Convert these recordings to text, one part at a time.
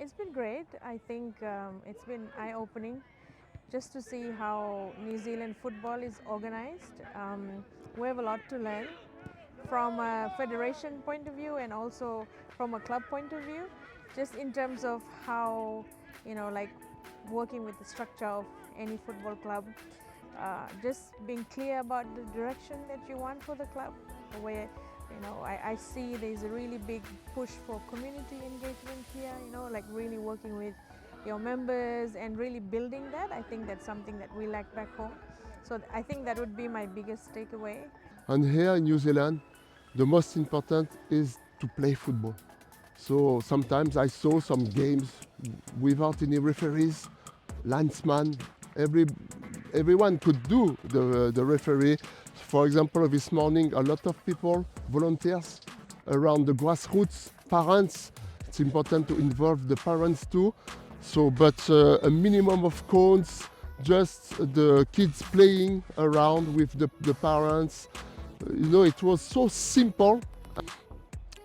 It's been great. I think it's been eye-opening just to see how New Zealand football is organized. We have a lot to learn from a federation point of view and also from a club point of view, just in terms of how, like working with the structure of any football club, just being clear about the direction that you want for the club, where I see there's a really big push for community engagement here, like really working with your members and really building that. I think that's something that we lack back home. So I think that would be my biggest takeaway. And here in New Zealand, the most important is to play football. So sometimes I saw some games without any referees, linesman, everyone could do the referee. For example, this morning a lot of people, volunteers around the grassroots, parents, it's important to involve the parents too. So, but a minimum of cones, just the kids playing around with the parents. It was so simple.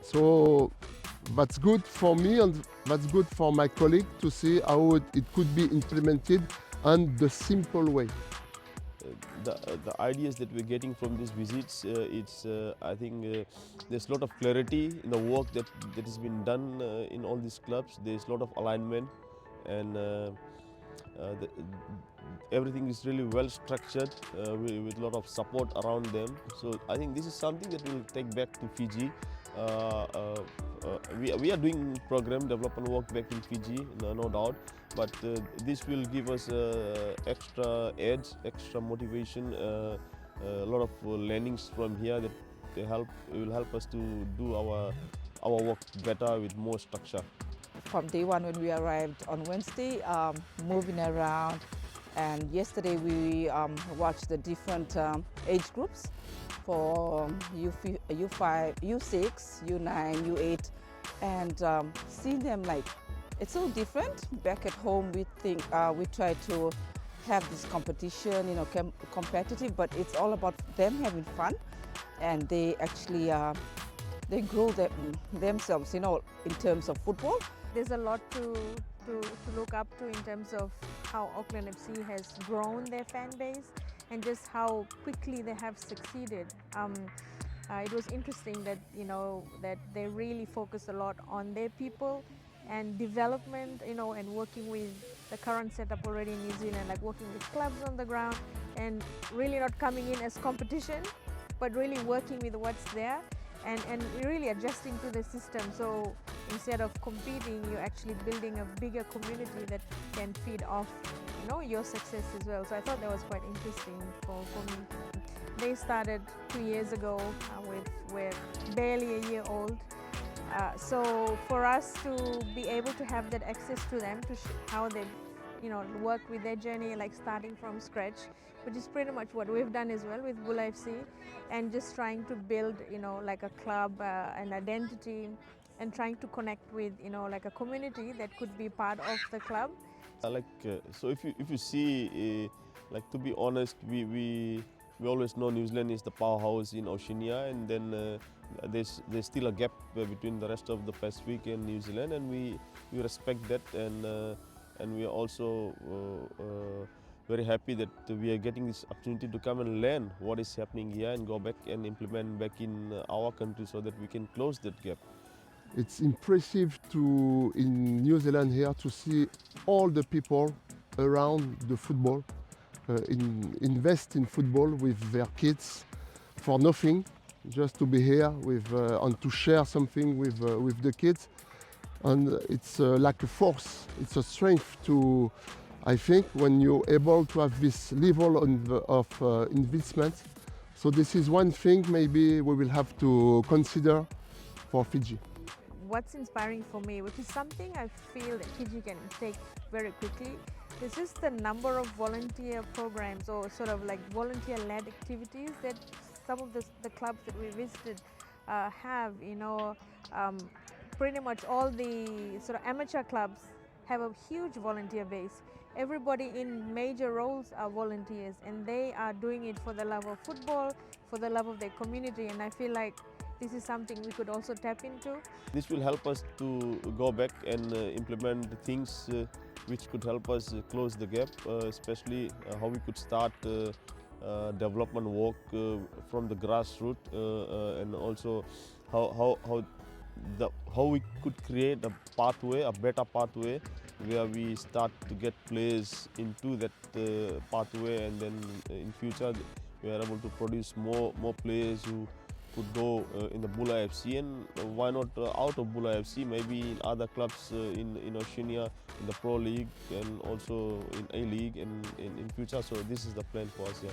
So that's good for me and that's good for my colleague to see how it could be implemented and the simple way. The ideas that we're getting from these visits, I think there's a lot of clarity in the work that has been done in all these clubs. There's a lot of alignment and the, everything is really well structured with a lot of support around them. So I think this is something that we'll take back to Fiji. We are doing program development work back in Fiji, no doubt, but this will give us extra edge, extra motivation, a lot of learnings from here that will help us to do our work better with more structure. From day one when we arrived on Wednesday, moving around, and yesterday we watched the different age groups for U5, U6, U9, U8, and seeing them, like, it's so different. Back at home we think we try to have this competition, competitive, but it's all about them having fun, and they actually they grow themselves, in terms of football. There's a lot to look up to in terms of how Auckland FC has grown their fan base and just how quickly they have succeeded. It was interesting that that they really focus a lot on their people and development, and working with the current setup already in New Zealand, like working with clubs on the ground and really not coming in as competition, but really working with what's there and really adjusting to the system. So instead of competing, you're actually building a bigger community that can feed off your success as well. So I thought that was quite interesting for me. They started 2 years ago we're barely a year old. So for us to be able to have that access to them, to how they work with their journey, like starting from scratch, which is pretty much what we've done as well with Bula FC, and just trying to build like a club, an identity, and trying to connect with like a community that could be part of the club. So if you see, like, to be honest, we always know New Zealand is the powerhouse in Oceania, and then there's still a gap between the rest of the Pacific and New Zealand, and we respect that, and we are also very happy that we are getting this opportunity to come and learn what is happening here and go back and implement back in our country so that we can close that gap. It's impressive in New Zealand here to see all the people around the football invest in football with their kids for nothing, just to be here and to share something with the kids. And it's like a force, it's a strength to, I think, when you're able to have this level of investment. So this is one thing maybe we will have to consider for Fiji. What's inspiring for me, which is something I feel that Fiji can take very quickly, is just the number of volunteer programs or sort of like volunteer-led activities that some of the clubs that we visited have. Pretty much all the sort of amateur clubs have a huge volunteer base. Everybody in major roles are volunteers, and they are doing it for the love of football, for the love of their community. And I feel like this is something we could also tap into. This will help us to go back and implement the things which could help us close the gap, especially how we could start development work from the grassroots, and also how we could create a pathway, a better pathway, where we start to get players into that pathway, and then in future we are able to produce more players who could go in the Bula FC, and why not out of Bula FC, maybe in other clubs in Oceania, in the Pro League, and also in A League, and in future. So this is the plan for us. Yeah.